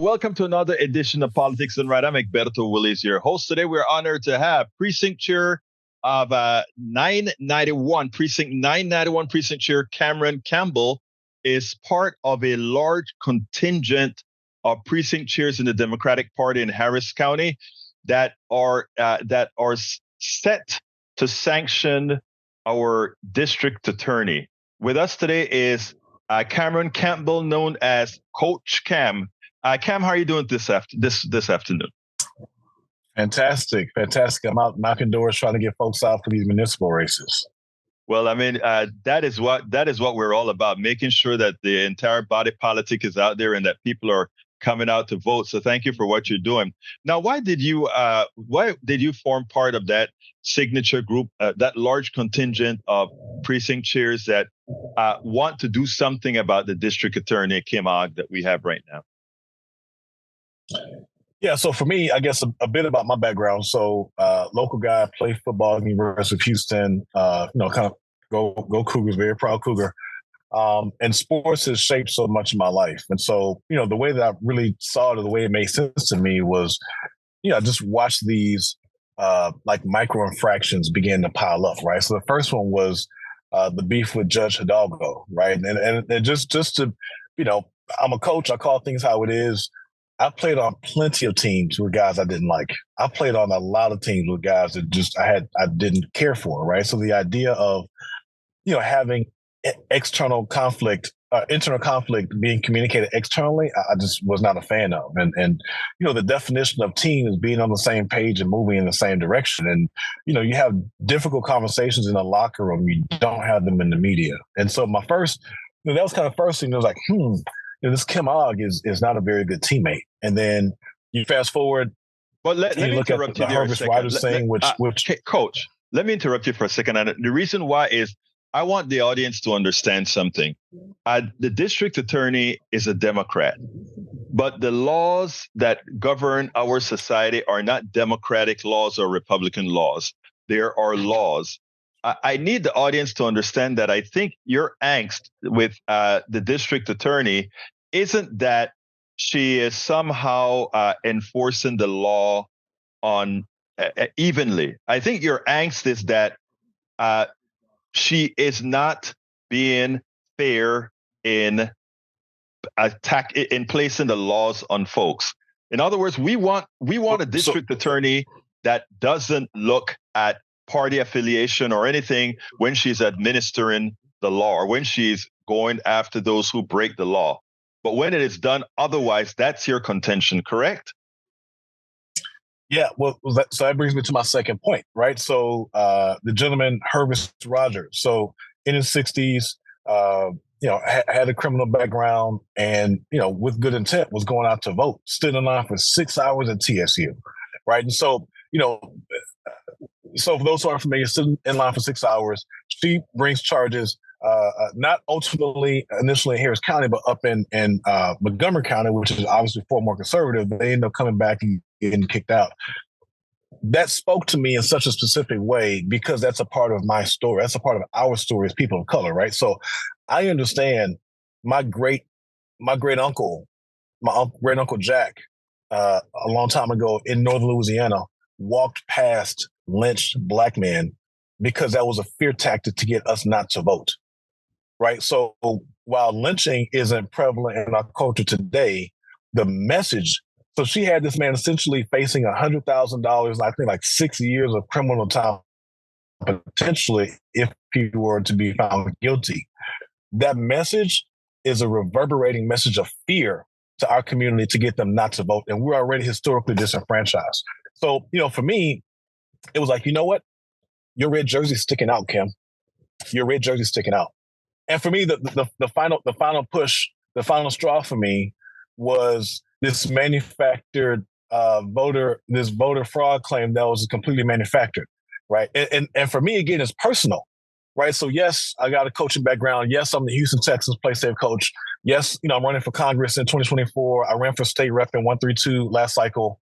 welcome to another edition of Politics and Right. I'm Egberto Willis, your host. Today, we're honored to have Precinct Chair of 991, Precinct 991, Precinct Chair Cameron Campbell is part of a large contingent of precinct chairs in the Democratic Party in Harris County that are set to sanction our district attorney. With us today is Cameron Campbell, known as Coach Cam. Cam, how are you doing this afternoon? Fantastic. I'm out knocking doors trying to get folks out for these municipal races. Well, I mean, that is what we're all about, making sure that the entire body politic is out there and that people are coming out to vote. So thank you for what you're doing. Now, why did you form part of that signature group, that large contingent of precinct chairs that want to do something about the district attorney, Kim Ogg, that we have right now? Yeah, so for me, I guess a bit about my background. So local guy, played football at the University of Houston, kind of go Cougars, very proud Cougar. And sports has shaped so much of my life. And so, the way that I really saw it, or the way it made sense to me was, I just watched these like micro infractions begin to pile up, right? So the first one was the beef with Judge Hidalgo, right? And just to, I'm a coach, I call things how it is. I played on plenty of teams with guys I didn't like. I played on a lot of teams with guys that I didn't care for, right? So the idea of, having internal conflict being communicated externally, I just was not a fan of. And the definition of team is being on the same page and moving in the same direction. And, you have difficult conversations in the locker room. You don't have them in the media. And so my first, that was kind of first thing. It was like, this Kim Ogg is not a very good teammate. And then you fast forward. Well, let me interrupt you there a second. Coach, let me interrupt you for a second. And the reason why is I want the audience to understand something. The district attorney is a Democrat, but the laws that govern our society are not Democratic laws or Republican laws. There are laws. I need the audience to understand that I think your angst with the district attorney isn't that she is somehow enforcing the law on evenly. I think your angst is that she is not being fair in placing the laws on folks. In other words, we want a district attorney that doesn't look at party affiliation or anything when she's administering the law or when she's going after those who break the law. But when it is done otherwise, that's your contention, correct? Yeah, well, so that brings me to my second point, right? So the gentleman, Hervis Rogers, so in his 60s, had a criminal background and, with good intent was going out to vote, stood in line for 6 hours at TSU, right? And so, so for those who aren't familiar, sitting in line for 6 hours, she brings charges, not ultimately initially in Harris County, but up in Montgomery County, which is obviously far more conservative. They end up coming back and getting kicked out. That spoke to me in such a specific way because that's a part of my story. That's a part of our story as people of color, right? So I understand my great uncle Jack, a long time ago in northern Louisiana, walked past lynched black men because that was a fear tactic to get us not to vote, right? So while lynching isn't prevalent in our culture today, the message. So she had this man essentially facing $100,000, I think like 6 years of criminal time, potentially, if he were to be found guilty. That message is a reverberating message of fear to our community to get them not to vote. And we're already historically disenfranchised. So, for me, it was like, you know what? Your red jersey's sticking out, Kim. Your red jersey's sticking out. And for me, the final push, the final straw for me was this manufactured voter fraud claim that was completely manufactured, right? And for me, again, it's personal, right? So yes, I got a coaching background. Yes, I'm the Houston Texans play safe coach. Yes, I'm running for Congress in 2024. I ran for state rep in 132 last cycle.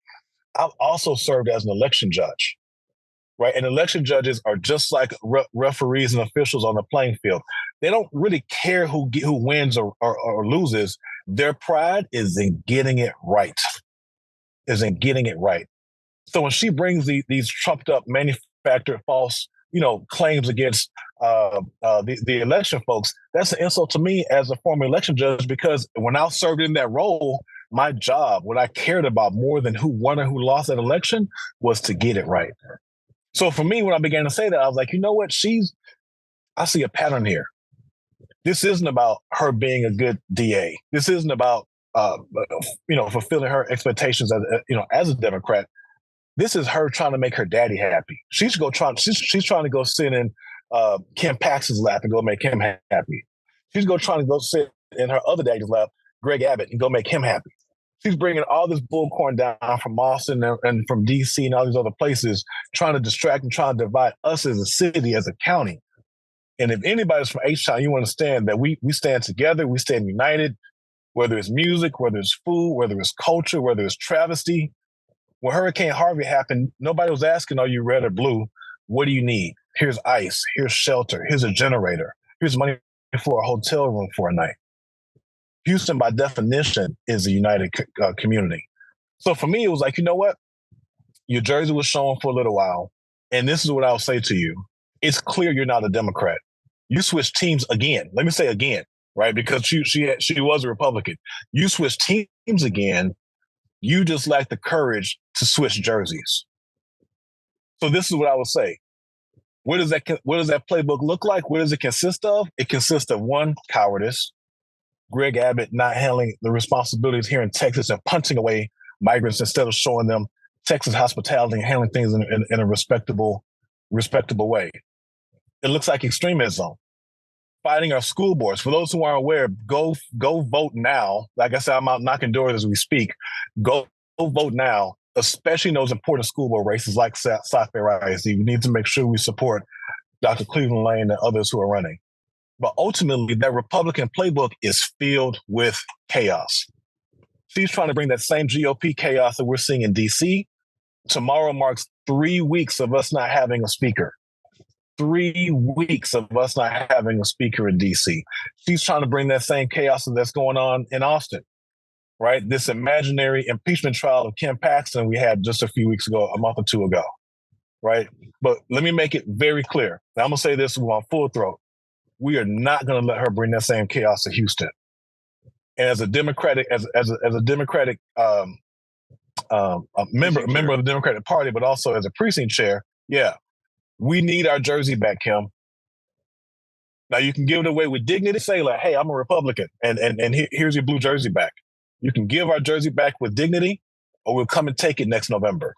I've also served as an election judge, right? And election judges are just like referees and officials on the playing field. They don't really care who wins or loses. Their pride is in getting it right. So when she brings these trumped up, manufactured, false, claims against the election folks, that's an insult to me as a former election judge, because when I served in that role, my job, what I cared about more than who won or who lost that election, was to get it right. So for me, when I began to say that, I was like, you know what? I see a pattern here. This isn't about her being a good DA. This isn't about, fulfilling her expectations as a Democrat. This is her trying to make her daddy happy. She's trying to go sit in Kim Paxton's lap and go make him happy. She's trying to go sit in her other daddy's lap, Greg Abbott, and go make him happy. She's bringing all this bullcorn down from Austin and from DC and all these other places, trying to distract and trying to divide us as a city, as a county. And if anybody's from H-Town, you understand that we stand together, we stand united, whether it's music, whether it's food, whether it's culture, whether it's travesty. When Hurricane Harvey happened, nobody was asking, are you red or blue? What do you need? Here's ice, here's shelter, here's a generator, here's money for a hotel room for a night. Houston, by definition, is a united community. So for me, it was like, you know what? Your jersey was showing for a little while. And this is what I'll say to you. It's clear you're not a Democrat. You switched teams again. Let me say again, right? Because she was a Republican. You switched teams again. You just lack the courage to switch jerseys. So this is what I would say. What does that playbook look like? What does it consist of? It consists of, one, cowardice. Greg Abbott not handling the responsibilities here in Texas and punching away migrants instead of showing them Texas hospitality and handling things in a respectable way. It looks like extremism. Fighting our school boards. For those who aren't aware, go vote now. Like I said, I'm out knocking doors as we speak. Go vote now, especially in those important school board races like South Bay ISD. We need to make sure we support Dr. Cleveland Lane and others who are running. But ultimately, that Republican playbook is filled with chaos. She's trying to bring that same GOP chaos that we're seeing in D.C. Tomorrow marks 3 weeks of us not having a speaker. 3 weeks of us not having a speaker in D.C. She's trying to bring that same chaos that's going on in Austin, right? This imaginary impeachment trial of Kim Paxton we had just a few weeks ago, a month or two ago, right? But let me make it very clear. Now, I'm going to say this on full throat. We are not going to let her bring that same chaos to Houston. And as a Democratic, member of the Democratic Party, but also as a precinct chair, we need our jersey back, Kim. Now you can give it away with dignity. Say like, "Hey, I'm a Republican, and here's your blue jersey back." You can give our jersey back with dignity, or we'll come and take it next November.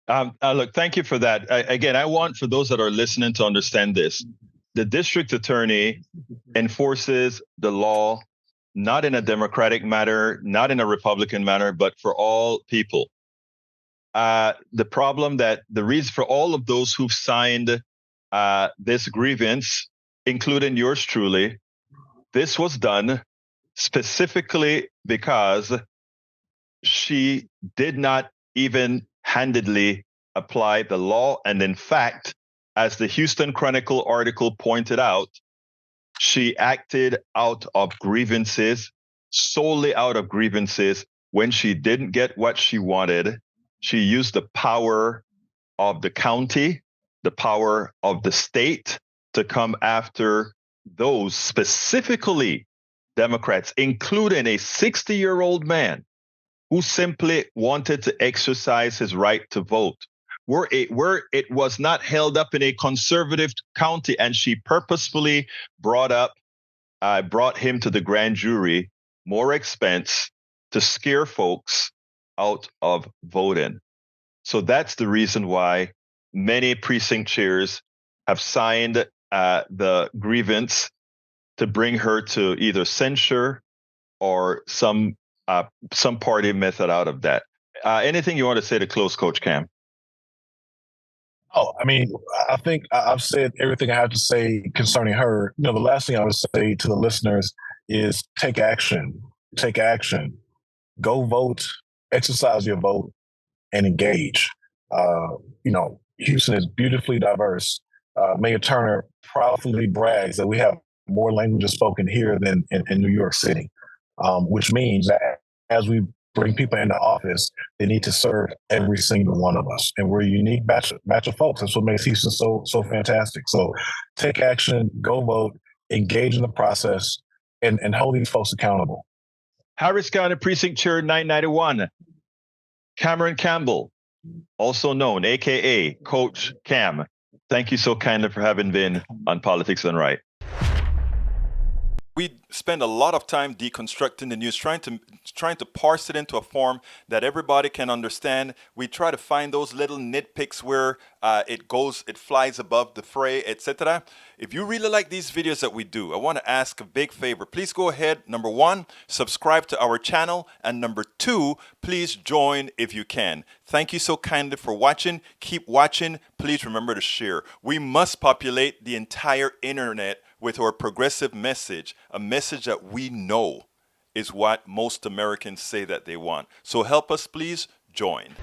Look, thank you for that. Again, I want for those that are listening to understand this. The district attorney enforces the law, not in a Democratic manner, not in a Republican manner, but for all people. The reason for all of those who've signed this grievance, including yours truly, this was done specifically because she did not even handedly apply the law. And in fact, as the Houston Chronicle article pointed out, she acted out of grievances, solely out of grievances. When she didn't get what she wanted, she used the power of the county, the power of the state to come after those specifically Democrats, including a 60-year-old man who simply wanted to exercise his right to vote. Where it was not held up in a conservative county, and she purposefully brought him to the grand jury, more expense to scare folks out of voting. So that's the reason why many precinct chairs have signed the grievance to bring her to either censure or some party method out of that. Anything you want to say to close, Coach Cam? Oh, I mean, I think I've said everything I have to say concerning her. The last thing I would say to the listeners is take action. Take action. Go vote, exercise your vote, and engage. Houston is beautifully diverse. Mayor Turner proudly brags that we have more languages spoken here than in New York City. which means that as we bring people into office, they need to serve every single one of us. And we're a unique batch of folks. That's what makes Houston so fantastic. So take action, go vote, engage in the process, and hold these folks accountable. Harris County Precinct Chair 991, Cameron Campbell, also known, AKA Coach Cam. Thank you so kindly for having been on Politics Done Right. We spend a lot of time deconstructing the news, trying to parse it into a form that everybody can understand. We try to find those little nitpicks where it flies above the fray, etc. If you really like these videos that we do, I want to ask a big favor. Please go ahead, number one, subscribe to our channel, and number two, please join if you can. Thank you so kindly for watching. Keep watching. Please remember to share. We must populate the entire internet with our progressive message, a message that we know is what most Americans say that they want. So help us, please join.